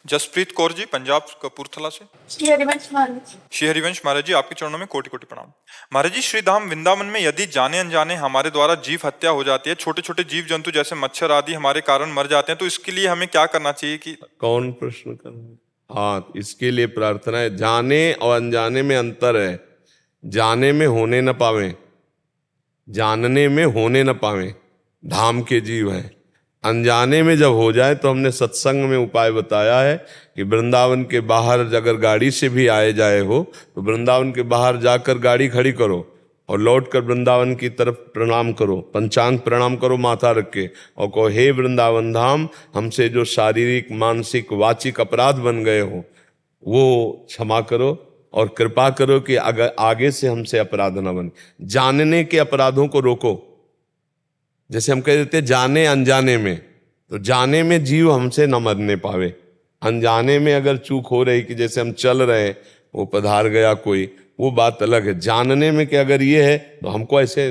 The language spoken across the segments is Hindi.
जसप्रीत कौर जी, पंजाब कपूरथला से। श्री हरिवंश महाराज। श्री हरिवंश महाराज जी, आपके चरणों में कोटि कोटि प्रणाम। महाराज जी, श्री धाम वृंदावन में यदि जाने अनजाने हमारे द्वारा जीव हत्या हो जाती है, छोटे छोटे जीव जंतु जैसे मच्छर आदि हमारे कारण मर जाते हैं, तो इसके लिए हमें क्या करना चाहिए? कि कौन प्रश्न कर रहा है? हाँ, इसके लिए प्रार्थना है। जाने और अनजाने में अंतर है। जाने में होने न पावे, जानने में होने न पावे, धाम के जीव हैं। अनजाने में जब हो जाए तो हमने सत्संग में उपाय बताया है कि वृंदावन के बाहर अगर गाड़ी से भी आए जाए हो तो वृंदावन के बाहर जाकर गाड़ी खड़ी करो और लौट कर वृंदावन की तरफ प्रणाम करो, पंचांग प्रणाम करो माथा रख के, और कहो हे वृंदावन धाम, हमसे जो शारीरिक मानसिक वाचिक अपराध बन गए हो वो क्षमा करो और कृपा करो कि अगर आगे से हमसे अपराध न बने। जानने के अपराधों को रोको। जैसे हम कह देते जाने अनजाने में, तो जाने में जीव हमसे न मरने पावे, अनजाने में अगर चूक हो रही कि जैसे हम चल रहे हैं वो पधार गया कोई, वो बात अलग है। जानने में कि अगर ये है तो हमको ऐसे,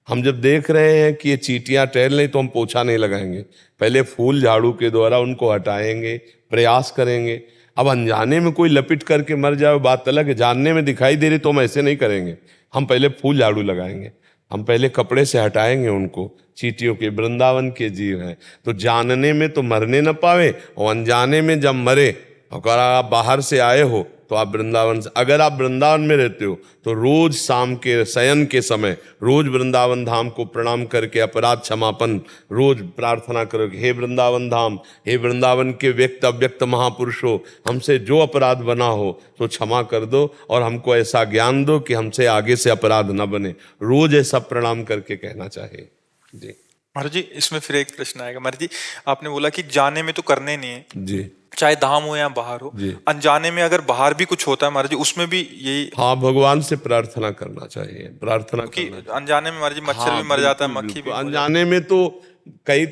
हम जब देख रहे हैं कि ये चींटियां टहल नहीं तो हम पोछा नहीं लगाएंगे, पहले फूल झाड़ू के द्वारा उनको हटाएंगे, प्रयास करेंगे। अब अनजाने में कोई लपिट करके मर जाए बात अलग है, जानने में दिखाई दे रही तो हम ऐसे नहीं करेंगे, हम पहले फूल झाड़ू लगाएंगे, हम पहले कपड़े से हटाएंगे उनको। चींटियों के वृंदावन के जीव हैं, तो जानने में तो मरने न पावे, और अनजाने में जब मरे, अगर आप बाहर से आए हो तो आप वृंदावन से, अगर आप वृंदावन में रहते हो तो रोज शाम के शयन के समय रोज वृंदावन धाम को प्रणाम करके अपराध क्षमापन रोज प्रार्थना करो कि हे वृंदावन धाम, हे वृंदावन के व्यक्त अव्यक्त महापुरुषों, हमसे जो अपराध बना हो तो क्षमा कर दो और हमको ऐसा ज्ञान दो कि हमसे आगे से अपराध न बने। रोज ऐसा प्रणाम करके कहना चाहिए जी। महाराज जी, इसमें फिर एक प्रश्न आएगा। महाराज जी, आपने बोला कि जाने में तो करने नहीं है जी, चाहे धाम हो या बाहर हो, अनजाने में अगर बाहर भी कुछ होता है महाराज जी, उसमें भी यही? हाँ, भगवान से प्रार्थना करना चाहिए, प्रार्थना कि अनजाने में महाराज जी मच्छर भी मर जाता है, मक्खी भी। अनजाने में तो कई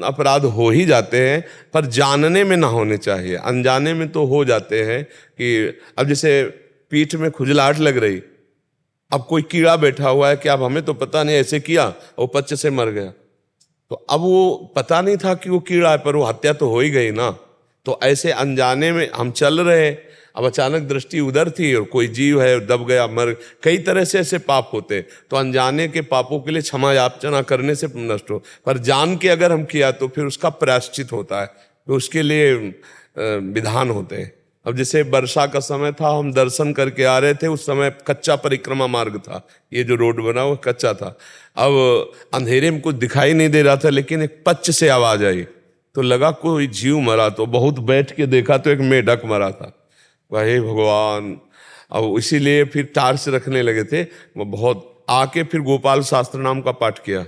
अपराध हो ही जाते हैं, पर जानने में ना होने चाहिए। अनजाने में तो हो जाते हैं कि अब जैसे पीठ में खुजलाहट लग रही, अब कोई कीड़ा बैठा हुआ है कि अब हमें तो पता नहीं, ऐसे किया वो पच्चे से मर गया, तो अब वो पता नहीं था कि वो कीड़ा है, पर वो हत्या तो हो ही गई ना। तो ऐसे अनजाने में हम चल रहे हैं, अब अचानक दृष्टि उधर थी और कोई जीव है दब गया, मर, कई तरह से ऐसे पाप होते। तो अनजाने के पापों के लिए क्षमा याचना करने से नष्ट हो, पर जान के अगर हम किया तो फिर उसका प्रायश्चित होता है, तो उसके लिए विधान होते हैं। अब जैसे वर्षा का समय था, हम दर्शन करके आ रहे थे, उस समय कच्चा परिक्रमा मार्ग था, ये जो रोड बना वो कच्चा था। अब अंधेरे में कुछ दिखाई नहीं दे रहा था, लेकिन एक पच्च से आवाज आई तो लगा कोई जीव मरा, तो बहुत बैठ के देखा तो एक मेढक मरा था। हे भगवान! अब इसीलिए फिर टार्च रखने लगे थे, वो बहुत आके फिर गोपाल शास्त्र नाम का पाठ किया,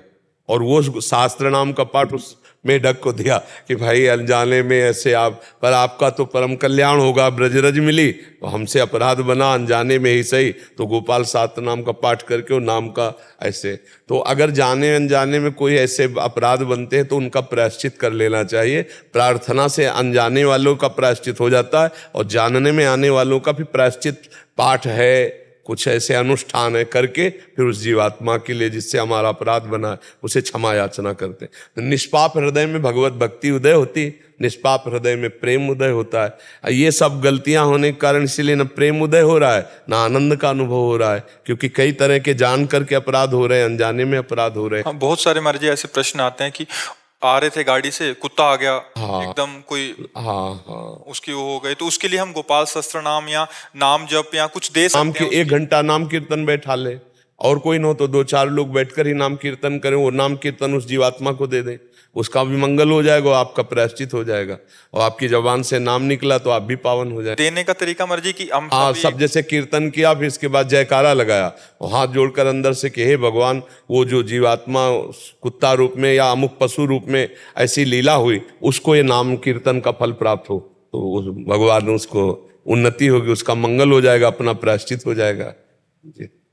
और वो शास्त्र नाम का पाठ उस मेढक को दिया कि भाई अनजाने में ऐसे आप, पर आपका तो परम कल्याण होगा, ब्रजरज मिली तो हमसे अपराध बना, अनजाने में ही सही, तो गोपाल शास्त्र नाम का पाठ करके वो नाम का ऐसे। तो अगर जाने अनजाने में कोई ऐसे अपराध बनते हैं तो उनका प्रायश्चित कर लेना चाहिए। प्रार्थना से अनजाने वालों का प्रायश्चित हो जाता है, और जानने में आने वालों का भी प्रायश्चित पाठ है, कुछ ऐसे अनुष्ठान है करके फिर उस जीवात्मा के लिए जिससे हमारा अपराध बना है उसे क्षमा याचना करते हैं। तो निष्पाप हृदय में भगवत भक्ति उदय होती, निष्पाप हृदय में प्रेम उदय होता है। ये सब गलतियां होने के कारण इसीलिए न प्रेम उदय हो रहा है, ना आनंद का अनुभव हो रहा है, क्योंकि कई तरह के जान करके अपराध हो रहे हैं, अनजाने में अपराध हो रहे हैं। हाँ, बहुत सारे महाराज जी ऐसे प्रश्न आते हैं कि आ रहे थे गाड़ी से, कुत्ता आ गया, हाँ, एकदम कोई, हाँ, उसकी वो हो गई, तो उसके लिए हम गोपाल सहस्त्र नाम या नाम जप या कुछ दे सकते हैं? 1 घंटा नाम कीर्तन बैठा ले, और कोई न हो तो 2-4 लोग बैठकर ही नाम कीर्तन करें, वो नाम कीर्तन उस जीवात्मा को दे दें, उसका भी मंगल हो जाएगा, आपका प्रायश्चित हो जाएगा, और आपकी जबान से नाम निकला तो आप भी पावन हो जाए। देने का तरीका मर्जी की हम सब जैसे कीर्तन किया, फिर इसके बाद जयकारा लगाया और हाथ जोड़कर अंदर से कि हे भगवान, वो जो जीवात्मा कुत्ता रूप में या अमुक पशु रूप में ऐसी लीला हुई, उसको ये नाम कीर्तन का फल प्राप्त हो, तो भगवान उसको उन्नति होगी, उसका मंगल हो जाएगा, अपना प्रायश्चित हो जाएगा जी।